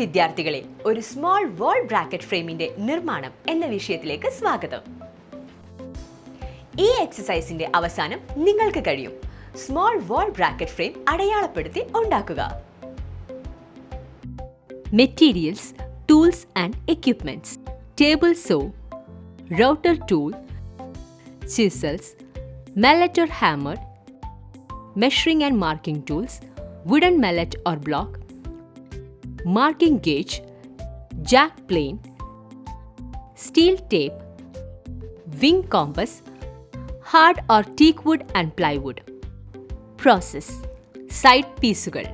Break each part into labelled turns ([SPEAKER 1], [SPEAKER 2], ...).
[SPEAKER 1] വിദ്യാർത്ഥികളെ, ഒരു സ്മോൾ വാൾ ബ്രാക്കറ്റ് ഫ്രെയിമിന്റെ നിർമ്മാണം എന്ന വിഷയത്തിലേക്ക് സ്വാഗതം. ഈ എക്സസൈസിന്റെ അവസാനം നിങ്ങൾക്ക് കഴിയും സ്മോൾ വാൾ ബ്രാക്കറ്റ് ഫ്രെയിം അടയാളപ്പെടുത്തി ഉണ്ടാക്കുക. Materials, tools and equipments: table so, router tool, chisels, mallet or hammer, measuring and marking tools, wooden mallet or block, marking gauge, jack plane, steel tape, wing compass, hard or teak wood and plywood. Process: side പീസുകൾ.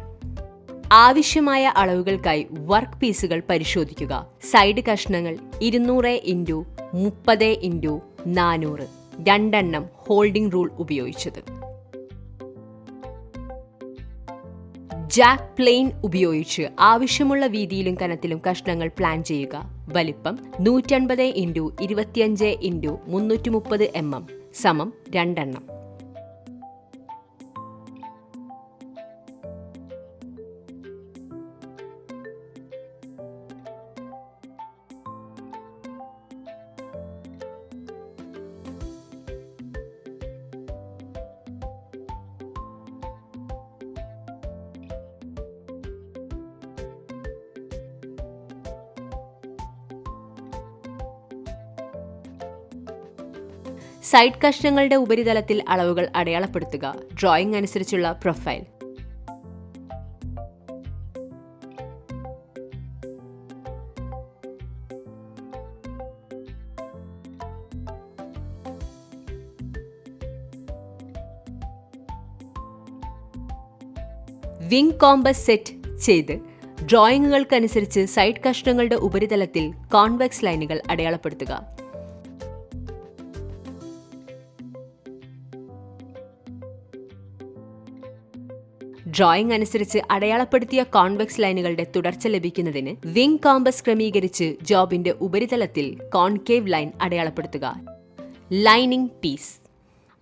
[SPEAKER 1] ആവശ്യമായ അളവുകൾക്കായി work പീസുകൾ പരിശോധിക്കുക. Side കഷ്ണങ്ങൾ 200x30x400, രണ്ടെണ്ണം holding rule ഉപയോഗിച്ചത്. Jack plain ഉപയോഗിച്ച് ആവശ്യമുള്ള വീതിയിലും കനത്തിലും കഷ്ണങ്ങൾ പ്ലാൻ ചെയ്യുക. വലിപ്പം 150x25x330 mm സമം രണ്ടെണ്ണം. സൈഡ് കഷ്ണങ്ങളുടെ ഉപരിതലത്തിൽ അളവുകൾ അടയാളപ്പെടുത്തുക. ഡ്രോയിംഗ് അനുസരിച്ചുള്ള പ്രൊഫൈൽ. വിങ് കോമ്പസ് സെറ്റ് ചെയ്ത് ഡ്രോയിങ്ങുകൾക്കനുസരിച്ച് സൈഡ് കഷ്ണങ്ങളുടെ ഉപരിതലത്തിൽ കോൺവെക്സ് ലൈനുകൾ അടയാളപ്പെടുത്തുക. ഡ്രോയിംഗ് അനുസരിച്ച് അടയാളപ്പെടുത്തിയ കോൺവെക്സ് ലൈനുകളുടെ തുടർച്ച ലഭിക്കുന്നതിന് വിങ് കോമ്പസ് ക്രമീകരിച്ച് ജോബിന്റെ ഉപരിതലത്തിൽ കോൺകേവ് ലൈൻ അടയാളപ്പെടുത്തുക. Lining piece.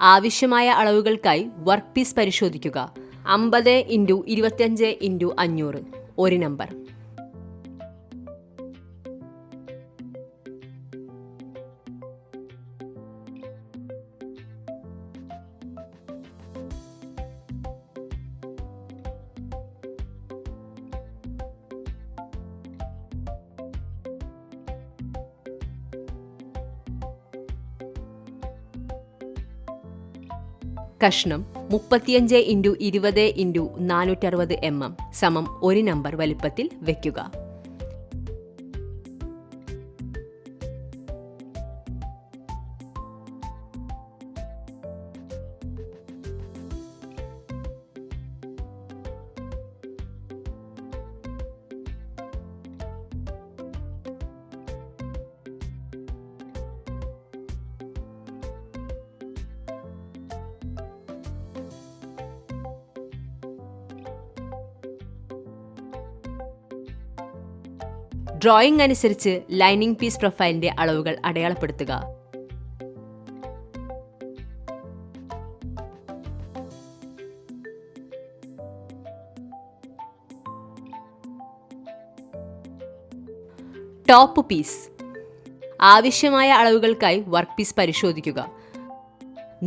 [SPEAKER 1] ആവശ്യമായ അളവുകൾക്കായി വർക്ക് പീസ് പരിശോധിക്കുക. 50x25x500, ഒരു നമ്പർ. കഷ്ണം 35x20x460 mm സമം ഒരു നമ്പർ വലിപ്പത്തിൽ വയ്ക്കുക. ഡ്രോയിംഗ് അനുസരിച്ച് ലൈനിങ് പീസ് പ്രൊഫൈലിന്റെ അളവുകൾ അടയാളപ്പെടുത്തുക. Top piece. ആവശ്യമായ അളവുകൾക്കായി വർക്ക് പീസ് പരിശോധിക്കുക.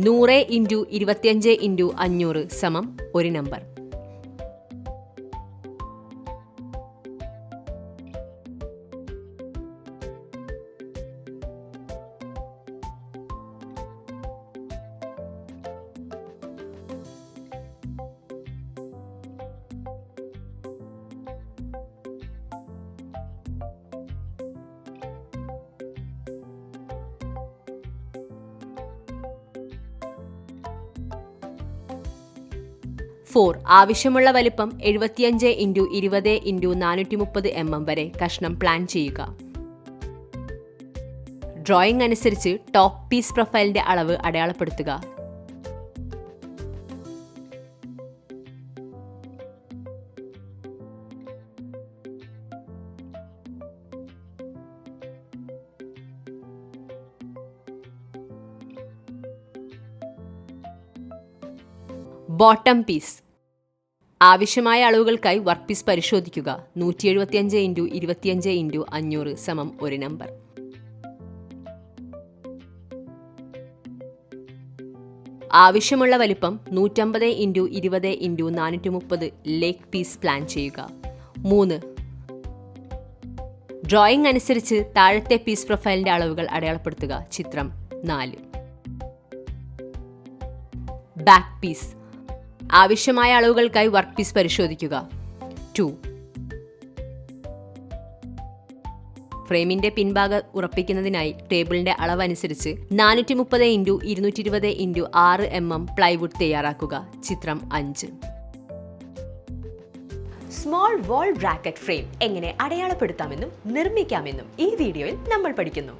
[SPEAKER 1] 100x25x500 സമം ഒരു നമ്പർ. ആവശ്യമുള്ള വലിപ്പം 75x20x430 mm വരെ കഷ്ണം പ്ലാൻ ചെയ്യുക. ഡ്രോയിംഗ് അനുസരിച്ച് ടോപ്പ് പീസ് പ്രൊഫൈലിന്റെ അളവ് അടയാളപ്പെടുത്തുക. Bottom piece. ആവശ്യമായ അളവുകൾക്കായി വർക്ക് പീസ് പരിശോധിക്കുക. 175 × 25 × 500 = 1 നമ്പർ. ആവശ്യമുള്ള വലിപ്പം 150 × 20 × 430 ലേക്ക് പീസ് പ്ലാൻ ചെയ്യുക. 3. ഡ്രോയിങ് അനുസരിച്ച് താഴത്തെ പീസ് പ്രൊഫൈലിന്റെ അളവുകൾ അടയാളപ്പെടുത്തുക. ചിത്രം 4. Back piece. ആവശ്യമായ അളവുകൾക്കായി വർക്ക് പീസ് പരിശോധിക്കുക. 2. ഫ്രെയിമിന്റെ പിൻഭാഗം ഉറപ്പിക്കുന്നതിനായി ടേബിളിന്റെ അളവനുസരിച്ച് 430 × 220 × 6 mm പ്ലൈവുഡ് തയ്യാറാക്കുക. ചിത്രം 5. സ്മോൾ വാൾ ബ്രാക്കറ്റ് ഫ്രെയിം എങ്ങനെ അടയാളപ്പെടുത്താമെന്നും നിർമ്മിക്കാമെന്നും ഈ വീഡിയോയിൽ നമ്മൾ പഠിക്കുന്നു.